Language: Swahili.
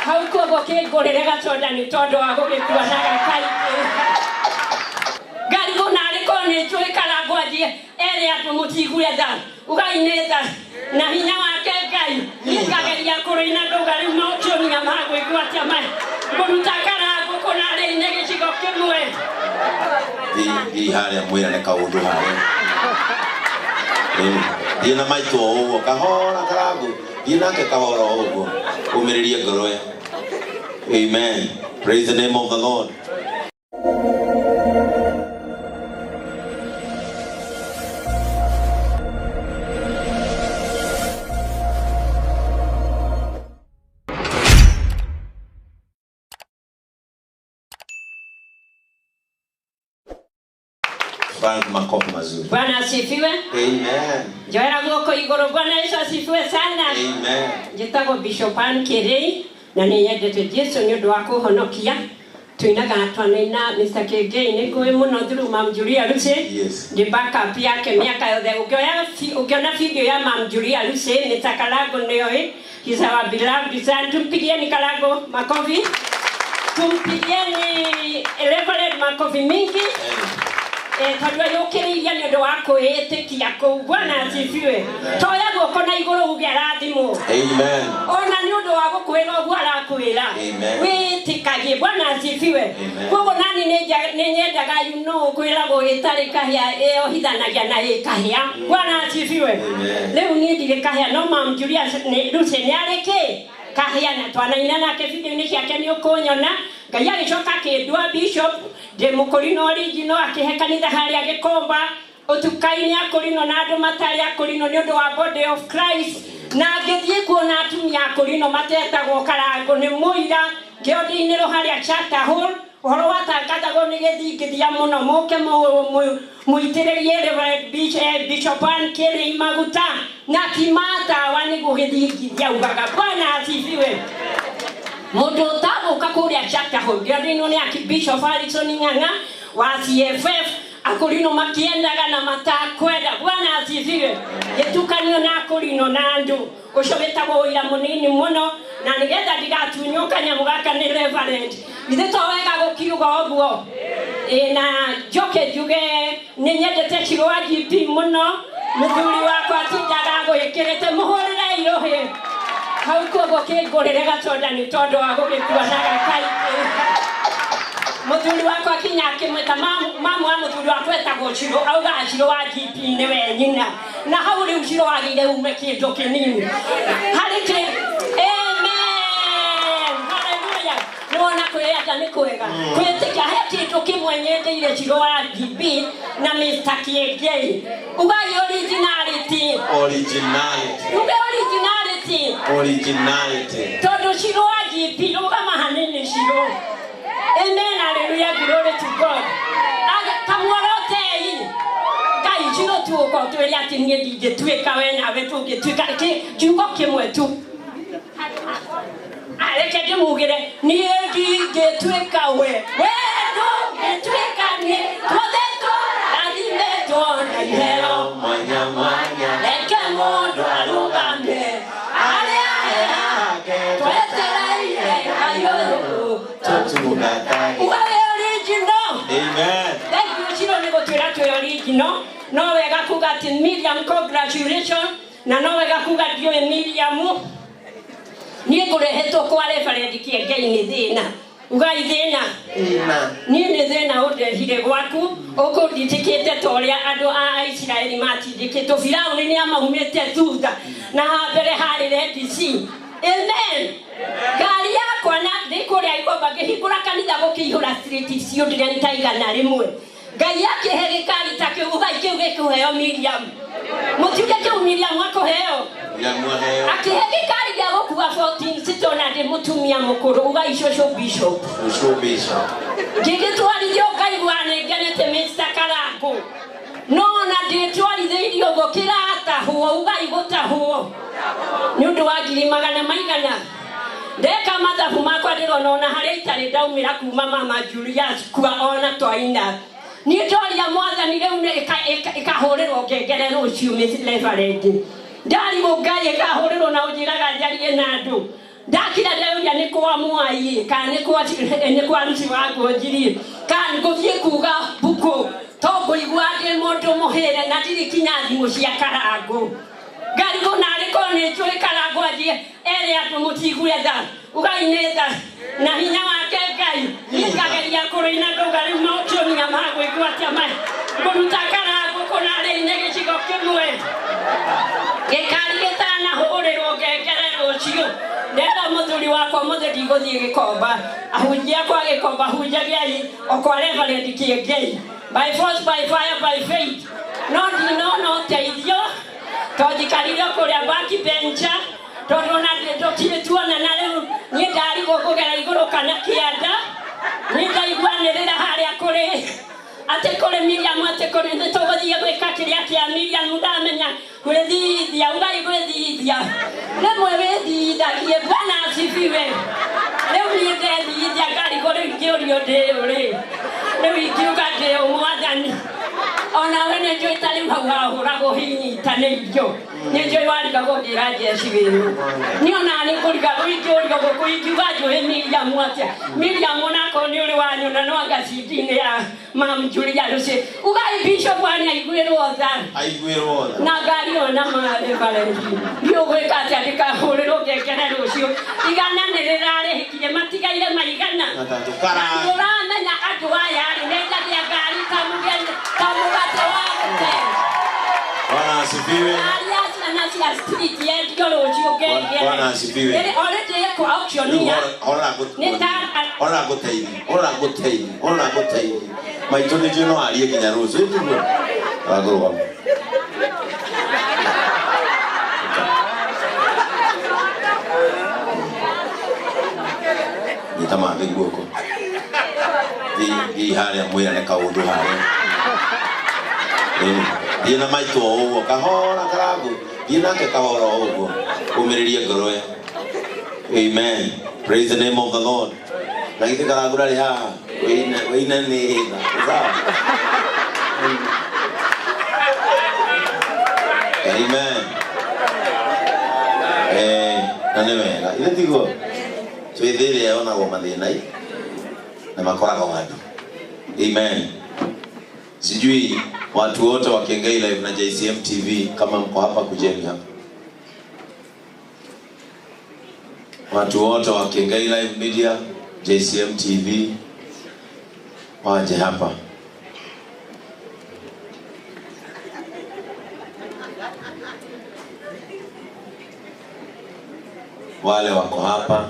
Hauko goke gorega soda ni todo ago ke kuanaga kai. Gari go nare ko ni chwe kala go die ere ato mutigure da. Uga ineza na hinya wake gai. Ikageri ya korina do gari no choni ya mago ikuatia mai. Konutakara go konare nege chiko kemwe. Di hale mwira ne kaudu hale. Dina mai to o kahora Karangu. Dina ke kahora o. Umiriria goroya. Amen. Praise the name of the Lord. Makofi mazuri. Bwana asifiwe. Amen. Joera ngoko igoro Bwana Yesu asifiwe sana. Amen. Jitago Bishop Kirei na niyendete Yesu nyodo wako honokia. Tuinaga twanina Mr. Kegei niko muno through Mam Julia Luce. Yes. The backup yake miaka yote ukiona video ya Mam Julia Luce ni Takalago ndio he's our beloved son. Tumpigieni Kalago makofi. Tumpigieni Reverend makofi mingi. Kadwa yokereria nyodo wako etekia ko Bwana asifiwe. Toya goko na igoro ugerathimo. Amen. Ona nyodo wako kwera gwara kwera. Wetikagie Bwana asifiwe. Kogo nani nenyendaga yuno kwera go etare kahia eo hidanagia na ekahia. Bwana asifiwe. Leo nindire kahia no Mam Julia Luce ni areke. Kahia na twanaina na kefide ni yake ni okonyona. Gaya gicoka kindwa Bishop de Mukurinu original akihekanitha hari agikomba utukaini akurino na andu matari akurino ni undu wa body of Christ na ngithie kuona atumia akurino matetagwo Karangu ni muira ngiothiniro hari a chapter hall uhoro watangathagwo ni githingithia muno muke muitiririe Reverend Bishop Kirei maguta na kimata wani gugithingithia ugaga Bwana asifiwe. Modo tabo kakuria chapter hall ngiothiniro ni Bishop Alison Ng'ang'a wa CFF akurino makiendaga na matakwenda Bwana asifiwe. Getukanio na akurino na andu ushobetagwo ira munini muno na nigetha ndigatunyoka nyamugaka ni Reverend ithe towega gukiuga oguo na joke juge ninyendete Shiru wa GP muno muthuri wakwa atindaga gwikirite muhurire irohe hauko goke gorega soda ni todo ago gikuanaga kai. Muthuri wako akinyake mweta mamu wa muthuri wako etagwo Shiru auga Shiru wa GP ni we nyina na hauri Shiru wa gide ume kindu kinini harike. Amen. Hallelujah. Nuona kweyata ni kwega kwetika he kindu kimwenyete ile Shiru wa GP na Mr. Kegei uga originality uga originality todo Shiru wa GP uga mahanini Shiru. Amen. Hallelujah. Glory to God. Kamworote hii. Kai Shiru tu kwa tueli ati ngedije tuweka wena wetu ngetuka kiugo kimwe tu. Aleke jumugire ni ngedije tuweka we. Wedo ngetuka ni todeto alimeto na hero manya leke modo alugambe. Amen. Thank you, Shiru, nego tuera to original. No wega kuga tin Miriam congratulations. Na no wega kuga dio Miriam. Ni kureheto kwa Reverend Kegei ni thina. Uga ithina. Amen. Ni thina ode hire gwaku. Oko ditikete toria ando a Israeli mati diketo Firauni ni amahumete thutha. Na mbere hari DC. Amen. Gari yako na ndiko ria ikomba ngihingura kanitha gukihura street cio ndiga nitaigana rimwe. Ngai yake herikari take ugai kiu gikuheo Miriam. Mutiuke kiu Miriam wako heo. Akihegikari ya gokuwa 14 sitona ndi mutumia mukuru ugai Bishop. Ngigitwarithio Ngai wane ngenete Mr. Karangu. No na nditwarithirio gukira atahuo ugai gutahuo. Ni undu wa ngiri magana maigana. Ndeka mathabu makwa ndirona haria itari ndaumira kuma Mama Julius kwa ona twaina. Ni ndoria mwathani riu ikahurirwo ngengere ruciu Reverend. Ndari mugai ikahurirwo na ujiraga njarie na andu. ndakira leo ya nikuwa mwai kana nikuwa ruti wako njiri kana guthie kuga buku togo igwate moto mohere na tiri kinyathi mucia Karangu gari kona riko ne chwe Karangu aje ele atumutiguya da ugaineta na hinya wake Ngai ikageria kurina ndogari moto nya magwe gwata mai kuruta Karangu kona le nege chigo kimwe gekari getana horero gekerero chigo ndenda muthuri wakwa mutheki guthie gikomba ahunjia kwa gikomba hunjagiai okoreva rendikie Ngai by force by fire by faith no teithio tojikarire kuria baki bencha tondona tuona na leo ni ndari gukugera iguru kana kianda ni ndaigwanirira haria kuri ate kuri Miriam ate kuri nitogothie gwika kiria kia Miriam ndamenya gwithithia ungai gwithithia rimwe withithagie Bwana asifiwe leo ni ndethithia ngari kuri ngiorio ndiuri leo ikiuga ndi umwathani ona wene njoi tali hauhahura gohinyita nĩirio nĩnjoi wariga gũthĩra jeci wĩru niona nĩ kũriga gũikĩũriga gũkũikiuga njũĩ Miriam atĩa Miriam onako nĩ ũrĩ wanyona no agacindi-inĩ ya Mam Julia Lucy ugai bishop wani aiguĩrwo tha na ngari ona marĩ Valentin ndiũgwĩka atĩa ndĩkahũrĩrwo ngengere rũciũ igana nĩ rĩrarĩhĩkire matigaire maigana ũramenya andũ aya rĩ nĩngagia ngari tamugate wake Bwana asifiwe. Alias street yetu rũciũ ngengere Bwana asifiwe. already eko auction ya ona guteithia maitũ nĩ njũĩ no arie nginya rũciũ nĩguo agũrwa nĩtamambe guoko thiĩ harĩa mwĩrane kaũndũ harĩa thiĩ na maitũ o ũguo kahora Karangu thiĩ nake kahora o ũguo ũmĩrĩrie ngoro. Amen. Praise the name of the Lord. Na githĩ Karangu ndarĩ haha wĩina nĩ sawa. Amen. Na nĩ wega ithe tiguo twĩthĩre onagwo mathĩna na makoragwo wadu. Amen. Sijui watu wote wa Kengei Live na JCM TV kama mko hapa kujeni hapa. Watu wote wa Kengei Live Media, JCM TV waje hapa. Wale wako hapa